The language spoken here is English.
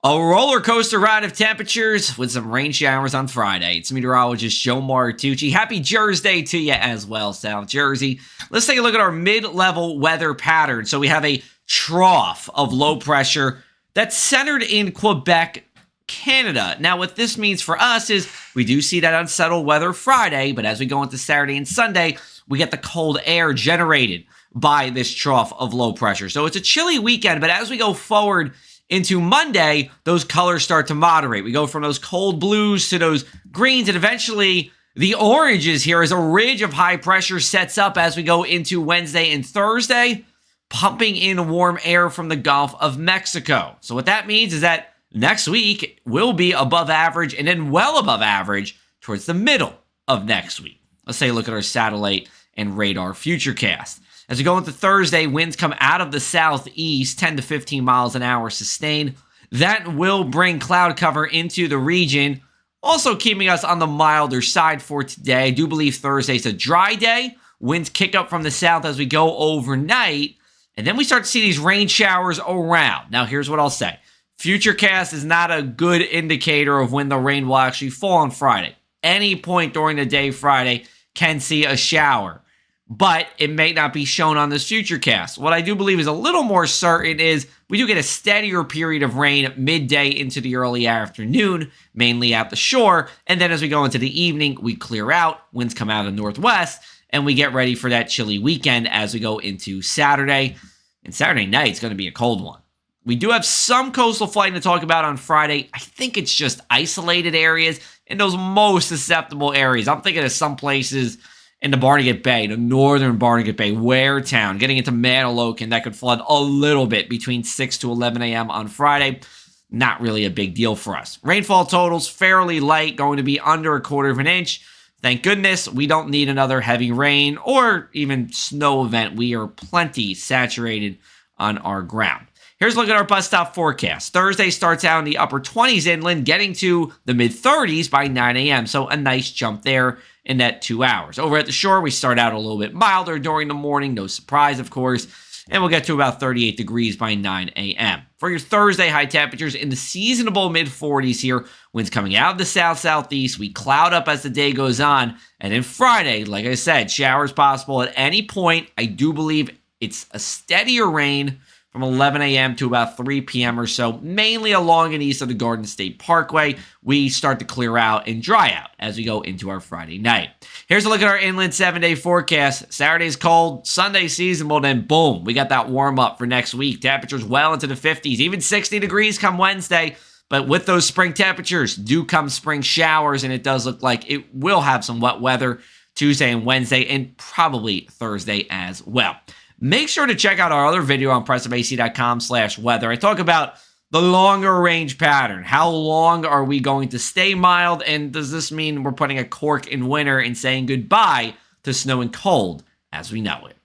A roller coaster ride of temperatures with some rain showers on Friday. It's meteorologist Joe Martucci. Happy Jersey to you as well, South Jersey. Let's take a look at our mid-level weather pattern. So we have a trough of low pressure that's centered in Quebec, Canada. Now, what this means for us is we do see that unsettled weather Friday, but as we go into Saturday and Sunday, we get the cold air generated by this trough of low pressure. So it's a chilly weekend, but as we go forward into Monday, those colors start to moderate. We go from those cold blues to those greens, and eventually the oranges here as a ridge of high pressure sets up as we go into Wednesday and Thursday, pumping in warm air from the Gulf of Mexico. So what that means is that next week will be above average and then well above average towards the middle of next week. Let's take a look at our satellite and radar futurecast. As we go into Thursday, winds come out of the southeast, 10 to 15 miles an hour sustained. That will bring cloud cover into the region, also keeping us on the milder side for today. I do believe Thursday's a dry day. Winds kick up from the south as we go overnight, and then we start to see these rain showers around. Now, here's what I'll say. Futurecast is not a good indicator of when the rain will actually fall on Friday. Any point during the day Friday can see a shower, but it may not be shown on this futurecast. What I do believe is a little more certain is we do get a steadier period of rain midday into the early afternoon, mainly at the shore, and then as we go into the evening, we clear out, winds come out of the northwest, and we get ready for that chilly weekend as we go into Saturday. And Saturday night is going to be a cold one. We do have some coastal flooding to talk about on Friday. I think it's just isolated areas in those most susceptible areas. I'm thinking of some places in the Barnegat Bay, the northern Barnegat Bay, Ware Town, getting into Manilokin, that could flood a little bit between 6 to 11 a.m. on Friday. Not really a big deal for us. Rainfall totals fairly light, going to be under 1/4 of an inch. Thank goodness we don't need another heavy rain or even snow event. We are plenty saturated on our ground. Here's a look at our bus stop forecast. Thursday starts out in the upper 20s inland, getting to the mid-30s by 9 a.m. So a nice jump there in that 2 hours. Over at the shore, we start out a little bit milder during the morning. No surprise, of course. And we'll get to about 38 degrees by 9 a.m. For your Thursday, high temperatures in the seasonable mid-40s here. Winds coming out of the south-southeast. We cloud up as the day goes on. And then Friday, like I said, showers possible at any point. I do believe it's a steadier rain from 11 a.m. to about 3 p.m. or so, mainly along and east of the Garden State Parkway. We start to clear out and dry out as we go into our Friday night. Here's a look at our inland 7-day forecast. Saturday's cold, Sunday seasonable, then boom, we got that warm up for next week. Temperatures well into the 50s, even 60 degrees come Wednesday. But with those spring temperatures do come spring showers, and it does look like it will have some wet weather Tuesday and Wednesday, and probably Thursday as well. Make sure to check out our other video on pressureac.com/weather. I talk about the longer range pattern. How long are we going to stay mild? And does this mean we're putting a cork in winter and saying goodbye to snow and cold as we know it?